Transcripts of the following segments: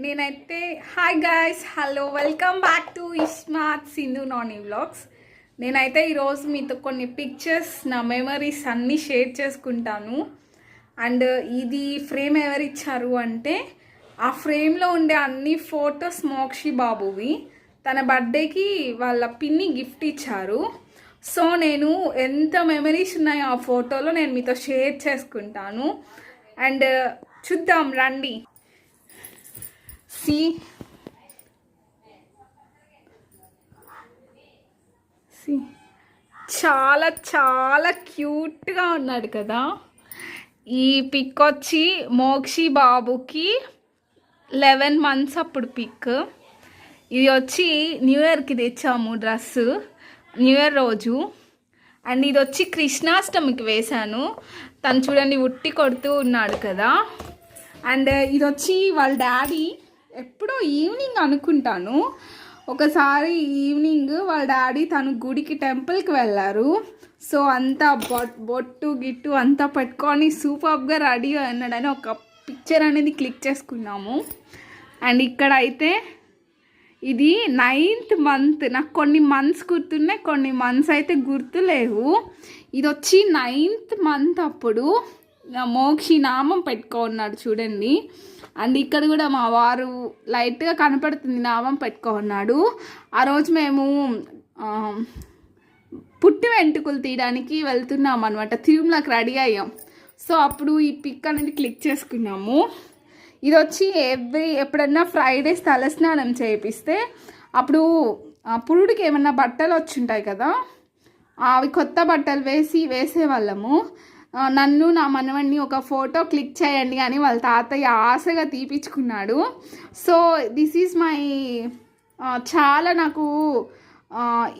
నేనైతే hi guys, hello, welcome back to iSmart Sindhu Nani vlogs. నేనైతే ఈరోజు మీతో కొన్ని పిక్చర్స్, నా మెమరీస్ అన్నీ షేర్ చేసుకుంటాను. అండ్ ఇది ఫ్రేమ్ ఎవరు ఇచ్చారు అంటే, ఆ ఫ్రేమ్లో ఉండే అన్ని ఫొటోస్ మోక్షి బాబువి. తన బర్త్డేకి వాళ్ళ పిన్ని గిఫ్ట్ ఇచ్చారు. సో నేను ఎంత మెమరీస్ ఉన్నాయో ఆ ఫోటోలో నేను మీతో షేర్ చేసుకుంటాను. అండ్ చూద్దాం రండి. See, చాలా చాలా క్యూట్గా ఉన్నాడు కదా. ఈ పిక్ వచ్చి మోక్షి బాబుకి 11 months అప్పుడు పిక్. ఇది వచ్చి న్యూ ఇయర్కి తెచ్చాము డ్రెస్సు, న్యూ ఇయర్ రోజు. అండ్ ఇది వచ్చి కృష్ణాష్టమికి వేశాను. తను చూడండి ఉట్టి కొడుతూ ఉన్నాడు కదా. అండ్ ఇది వచ్చి వాళ్ళ డాడీ ఎప్పుడో ఈవినింగ్ అనుకుంటాను, ఒకసారి ఈవినింగ్ వాళ్ళ డాడీ తను గుడికి టెంపుల్కి వెళ్ళారు. సో అంతా బొట్టు గిట్టు అంతా పెట్టుకొని సూపర్గా రెడీ అన్నాడని ఒక పిక్చర్ అనేది క్లిక్ చేసుకున్నాము. అండ్ ఇక్కడ అయితే ఇది 9th month. నాకు కొన్ని మంత్స్ గుర్తున్నాయి, కొన్ని మంత్స్ అయితే గుర్తులేవు. ఇది వచ్చి 9th month అప్పుడు మోక్షి నామం పెట్టుకున్నాడు చూడండి. అండ్ ఇక్కడ కూడా మా వారు లైట్గా కనపడుతుంది నామం పెట్టుకున్నాడు. ఆ రోజు మేము పుట్టి వెంట్రుకలు తీయడానికి వెళ్తున్నాం అనమాట, తిరుమలకి రెడీ అయ్యాం. సో అప్పుడు ఈ పిక్ అనేది క్లిక్ చేసుకున్నాము. ఇది వచ్చి ఎప్పుడన్నా ఫ్రైడేస్ తలస్నానం చేపిస్తే అప్పుడు పురుడికి ఏమన్నా బట్టలు వచ్చుంటాయి కదా, అవి కొత్త బట్టలు వేసేవాళ్ళము. నన్ను నా మనవడిని ఒక ఫోటో క్లిక్ చేయండి అని వాళ్ళ తాతయ్య ఆశగా తీపించుకున్నాడు. సో దిస్ ఈజ్ మై చాలా నాకు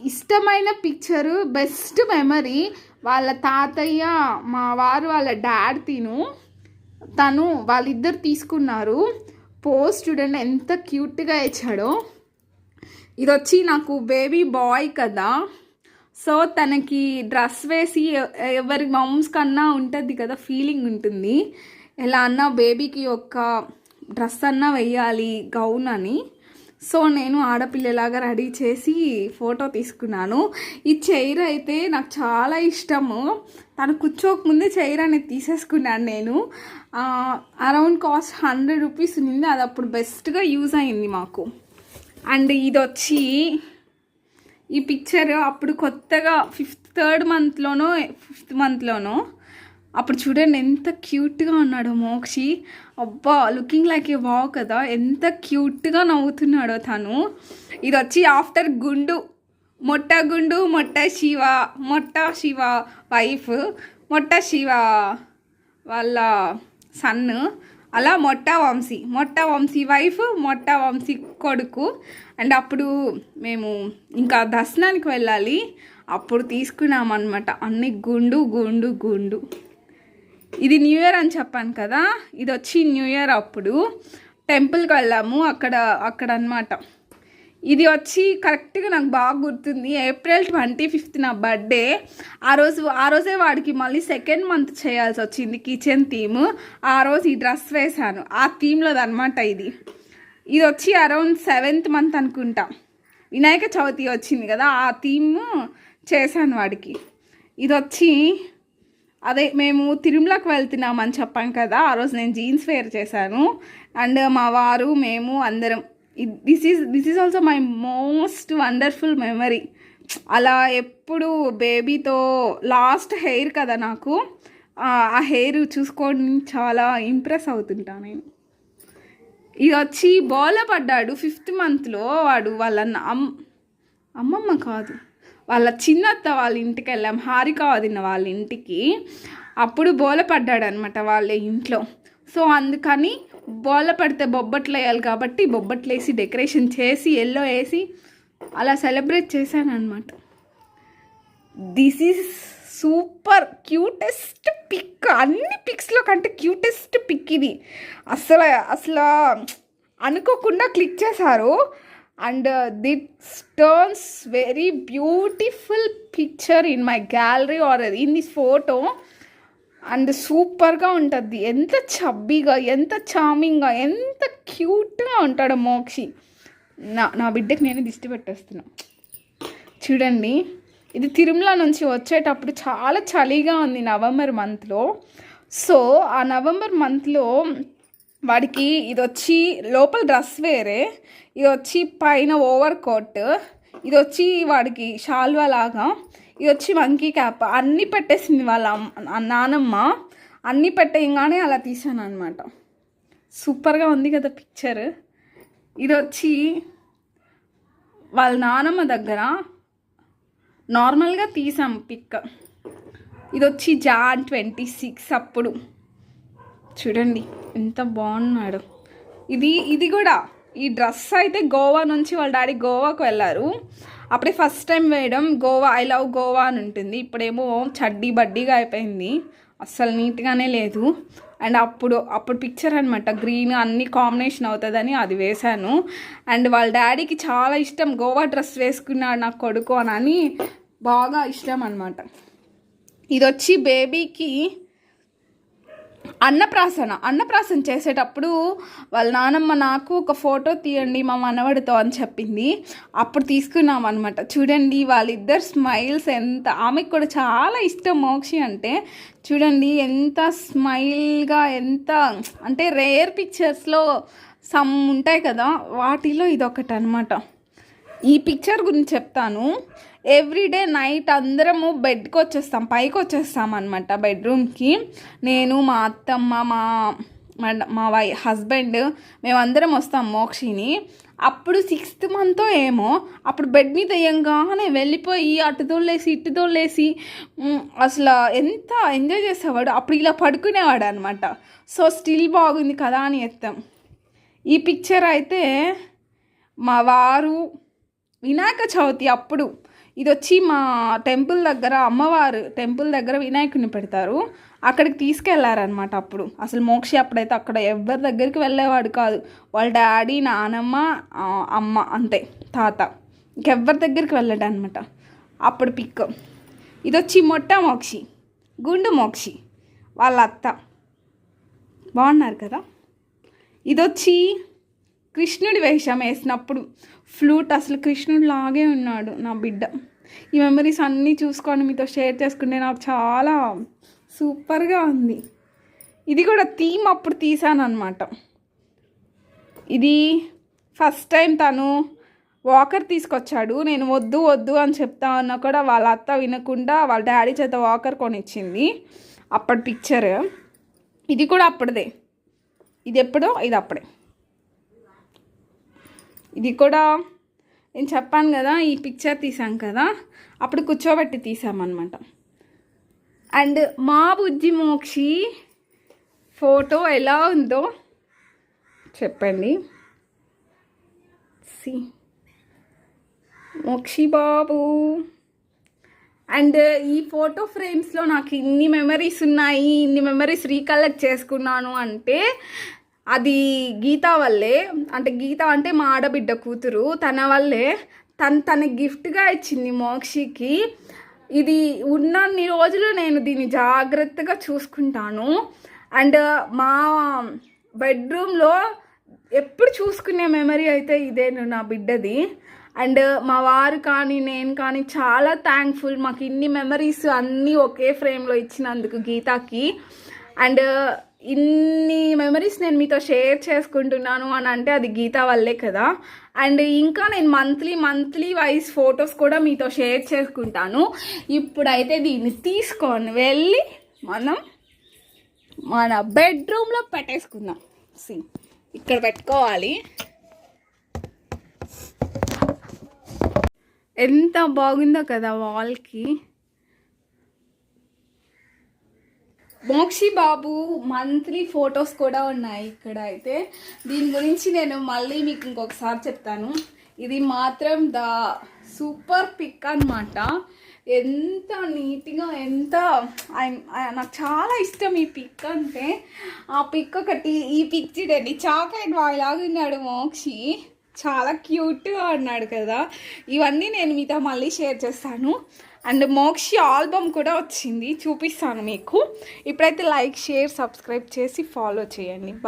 ఇష్టమైన పిక్చరు, బెస్ట్ మెమరీ. వాళ్ళ తాతయ్య, మా వారు వాళ్ళ డాడ్ తను వాళ్ళిద్దరు తీసుకున్నారు. పోస్ట్ చూడండి ఎంత క్యూట్గా ఇచ్చాడో. ఇది వచ్చి నాకు బేబీ బాయ్ కదా, సో తనకి డ్రెస్ వేసి ఎవరి మమ్స్ కన్నా ఉంటుంది కదా, ఫీలింగ్ ఉంటుంది. ఎలా అన్నా బేబీకి ఒక డ్రెస్ అన్నా వేయాలి, గౌన్ అని. సో నేను ఆడపిల్లలాగా రెడీ చేసి ఫోటో తీసుకున్నాను. ఈ చైర్ అయితే నాకు చాలా ఇష్టము. తను కూర్చోకముందే చైర్ అనేది తీసేసుకున్నాను నేను. అరౌండ్ కాస్ట్ 100 rupees ఉంది. అది అప్పుడు బెస్ట్గా యూజ్ అయింది మాకు. అండ్ ఇది వచ్చి ఈ పిక్చర్ అప్పుడు కొత్తగా 5th monthలోనో అప్పుడు చూడండి ఎంత క్యూట్గా ఉన్నాడో మోక్షి. అబ్బా, లుకింగ్ లైక్ ఏ వావ్ కదా, ఎంత క్యూట్గా నవ్వుతున్నాడో తను. ఇది వచ్చి ఆఫ్టర్ గుండు, మొట్ట శివ వైఫ్, మొట్ట శివ వాళ్ళ సన్, అలా మొట్ట వంశీ వైఫ్, మొట్ట వంశీ కొడుకు. అండ్ అప్పుడు మేము ఇంకా దర్శనానికి వెళ్ళాలి, అప్పుడు తీసుకున్నామన్నమాట అన్ని గుండు. ఇది న్యూ ఇయర్ అని చెప్పాను కదా, ఇది వచ్చి న్యూ ఇయర్ అప్పుడు టెంపుల్కి వెళ్ళాము అక్కడ అనమాట. ఇది వచ్చి కరెక్ట్గా నాకు బాగా గుర్తుంది, April 25th నా బర్త్డే. ఆ రోజే వాడికి మళ్ళీ 2nd month చేయాల్సి వచ్చింది, కిచెన్ థీమ్. ఆ రోజు ఈ డ్రెస్ వేశాను, ఆ థీమ్లోది అనమాట. ఇది వచ్చి అరౌండ్ 7th month అనుకుంటా, వినాయక చవితి వచ్చింది కదా, ఆ థీమ్ చేశాను వాడికి. ఇది వచ్చి అదే మేము తిరుమలకి వెళ్తున్నామని చెప్పాను కదా, ఆ రోజు నేను జీన్స్ వేర్ చేశాను. అండ్ మా వారు మేము అందరం, this is also my most wonderful memory. అలా ఎప్పుడు బేబీతో లాస్ట్ హెయిర్ కదా నాకు, ఆ హెయిర్ చూసుకొని చాలా ఇంప్రెస్ అవుతుంటాను నేను. ఇది వచ్చి బోలపడ్డాడు 5th monthలో. వాడు వాళ్ళ అమ్మమ్మ కాదు, వాళ్ళ చిన్నత్త వాళ్ళ ఇంటికి వెళ్ళాం, హారిక వదిన వాళ్ళ ఇంటికి. అప్పుడు బోలపడ్డాడు అనమాట వాళ్ళ ఇంట్లో. సో అందుకని బోల పడితే బొబ్బట్లు వేయాలి కాబట్టి బొబ్బట్లు వేసి డెకరేషన్ చేసి ఎల్లో వేసి అలా సెలబ్రేట్ చేశాను అనమాట. This is super cutest pic, అన్ని పిక్స్లో కంటే క్యూటెస్ట్ పిక్ ఇది. అసలు అనుకోకుండా క్లిక్ చేశారు. And this turns very beautiful picture in my gallery or in this photo. And సూపర్గా ఉంటుంది. ఎంత చబ్బీగా, ఎంత చార్మింగ్గా, ఎంత క్యూట్గా ఉంటాడు మోక్షి. నా బిడ్డకి నేను దిష్టి పెట్టేస్తున్నా. చూడండి, ఇది తిరుమల నుంచి వచ్చేటప్పుడు చాలా చలిగా ఉంది నవంబర్ మంత్లో. సో ఆ నవంబర్ మంత్లో వాడికి ఇది వచ్చి లోపల డ్రెస్ వేరే, ఇది వచ్చి పైన ఓవర్ కోట్, ఇది వచ్చి వాడికి షాల్వా లాగా, ఇది వచ్చి మంకీ క్యాప్ అన్నీ పెట్టేసింది వాళ్ళ నానమ్మ. అన్నీ పెట్టేయంగానే అలా తీసాను అనమాట. సూపర్గా ఉంది కదా పిక్చర్. ఇది వచ్చి వాళ్ళ నానమ్మ దగ్గర నార్మల్గా తీసాం పిక్. ఇది వచ్చి జాన్ 26 అప్పుడు. చూడండి ఎంత బాగున్నాడు. ఇది కూడా ఈ డ్రెస్ అయితే గోవా నుంచి వాళ్ళ డాడీ గోవాకు వెళ్ళారు. అప్పుడే ఫస్ట్ టైం వేయడం. గోవా, ఐ లవ్ గోవా అని ఉంటుంది. ఇప్పుడేమో చడ్డీ బడ్డీగా అయిపోయింది, అస్సలు నీట్గానే లేదు. అండ్ అప్పుడు పిక్చర్ అనమాట, గ్రీన్ అన్ని కాంబినేషన్ అవుతుందని అది వేశాను. అండ్ వాళ్ళ డాడీకి చాలా ఇష్టం, గోవా డ్రెస్ వేసుకున్నాడు నా కొడుకు అని బాగా ఇష్టం అనమాట. ఇది వచ్చి బేబీకి అన్నప్రాసన చేసేటప్పుడు వాళ్ళ నానమ్మ నాకు ఒక ఫోటో తీయండి మా మనవడితో అని చెప్పింది. అప్పుడు తీసుకున్నాం అనమాట. చూడండి వాళ్ళిద్దరు స్మైల్స్ ఎంత, ఆమెకు కూడా చాలా ఇష్టం మోక్షి అంటే. చూడండి ఎంత స్మైల్గా, ఎంత అంటే రేర్ పిక్చర్స్లో సమ్ ఉంటాయి కదా, వాటిలో ఇదొకటి అనమాట. ఈ పిక్చర్ గురించి చెప్తాను. ఎవ్రీడే నైట్ అందరము బెడ్కి వచ్చేస్తాం, పైకి వచ్చేస్తాం అనమాట బెడ్రూమ్కి. నేను, మా అత్తమ్మ, మా హస్బెండ్, మేమందరం వస్తాం మోక్షిని. అప్పుడు 6th month ఏమో, అప్పుడు బెడ్ మీద వేయంగానే వెళ్ళిపోయి అటు తోలేసి ఇటు తోలేసి అసలు ఎంత ఎంజాయ్ చేసేవాడు. అప్పుడు ఇలా పడుకునేవాడు అనమాట. సో స్టిల్ బాగుంది కదా అని ఎత్తాం. ఈ పిక్చర్ అయితే మా వారు వినాయక చవితి అప్పుడు, ఇది వచ్చి మా టెంపుల్ దగ్గర, అమ్మవారు టెంపుల్ దగ్గర వినాయకుడిని పెడతారు, అక్కడికి తీసుకెళ్లారనమాట. అప్పుడు అసలు మోక్షి అప్పుడైతే అక్కడ ఎవరి దగ్గరికి వెళ్ళేవాడు కాదు. వాళ్ళ డాడీ, నానమ్మ, అమ్మ అంతే, తాత, ఇంకెవ్వరి దగ్గరికి వెళ్ళాడు అనమాట. అప్పుడు పిక్. ఇది వచ్చి మొట్ట మోక్షి, గుండు మోక్షి వాళ్ళ అత్త. బాగున్నారు కదా. ఇది వచ్చి కృష్ణుడి వేషం వేసినప్పుడు ఫ్లూట్, అసలు కృష్ణుడు లాగే ఉన్నాడు నా బిడ్డ. ఈ మెమరీస్ అన్నీ చూసుకొని మీతో షేర్ చేసుకుంటే నాకు చాలా సూపర్గా ఉంది. ఇది కూడా థీమ్ అప్పుడు తీసాను అనమాట. ఇది ఫస్ట్ టైం తను వాకర్ తీసుకొచ్చాడు. నేను వద్దు వద్దు అని చెప్తా ఉన్నా కూడా వాళ్ళ అత్త వినకుండా వాళ్ళ డాడీ చేత వాకర్ కొనిచ్చింది. అప్పటి పిక్చర్. ఇది కూడా అప్పటిదే. ఇది ఎప్పుడో, ఇది అప్పుడే. ఇది కూడా నేను చెప్పాను కదా, ఈ పిక్చర్ తీసాం కదా, అప్పుడు కూర్చోబెట్టి తీసామన్నమాట. అండ్ మా బుజ్జి మోక్షి ఫోటో ఎలా ఉందో చెప్పండి. సి మోక్షి బాబు. అండ్ ఈ ఫోటో ఫ్రేమ్స్లో నాకు ఇన్ని మెమరీస్ ఉన్నాయి, ఇన్ని మెమరీస్ రీకలెక్ట్ చేసుకున్నాను అంటే అది గీత వల్లే. అంటే గీత అంటే మా ఆడబిడ్డ కూతురు, తన వల్లే. తన గిఫ్ట్గా ఇచ్చింది మోక్షికి. ఇది ఉన్నన్ని రోజులు నేను దీన్ని జాగ్రత్తగా చూసుకుంటాను. అండ్ మా బెడ్రూమ్లో ఎప్పుడు చూసుకునే మెమరీ అయితే ఇదేను నా బిడ్డది. అండ్ మా వారు కానీ నేను కానీ చాలా థ్యాంక్ఫుల్, మాకు ఇన్ని మెమరీస్ అన్నీ ఒకే ఫ్రేమ్లో ఇచ్చినందుకు గీతాకి. అండ్ ఇన్ని మెమరీస్ నేను మీతో షేర్ చేసుకుంటున్నాను అని అంటే అది గీత వల్లే కదా. అండ్ ఇంకా నేను మంత్లీ వైజ్ ఫొటోస్ కూడా మీతో షేర్ చేసుకుంటాను. ఇప్పుడైతే దీన్ని తీసుకొని వెళ్ళి మనం మన బెడ్రూమ్లో పెట్టేసుకుందాం. ఇక్కడ పెట్టుకోవాలి. ఎంత బాగుందో కదా వాల్కి. మోక్షి బాబు మంత్లీ ఫొటోస్ కూడా ఉన్నాయి ఇక్కడ. అయితే దీని గురించి నేను మళ్ళీ మీకు ఇంకొకసారి చెప్తాను. ఇది మాత్రం ద సూపర్ పిక్ అన్నమాట. ఎంత నీట్గా, ఎంత నాకు చాలా ఇష్టం ఈ పిక్ అంటే. ఆ పిక్ ఒకటి, ఈ పిక్ చూడండి, చాక్లెట్ బాయ్ లాగా ఉన్నాడు మోక్షి, చాలా క్యూట్గా ఉన్నాడు కదా. ఇవన్నీ నేను మీతో మళ్ళీ షేర్ చేస్తాను. అండ్ మోక్షి ఆల్బమ్ కూడా వచ్చింది, చూపిస్తాను మీకు. ఇప్పుడైతే లైక్, షేర్, సబ్స్క్రైబ్ చేసి ఫాలో చేయండి. బాయ్.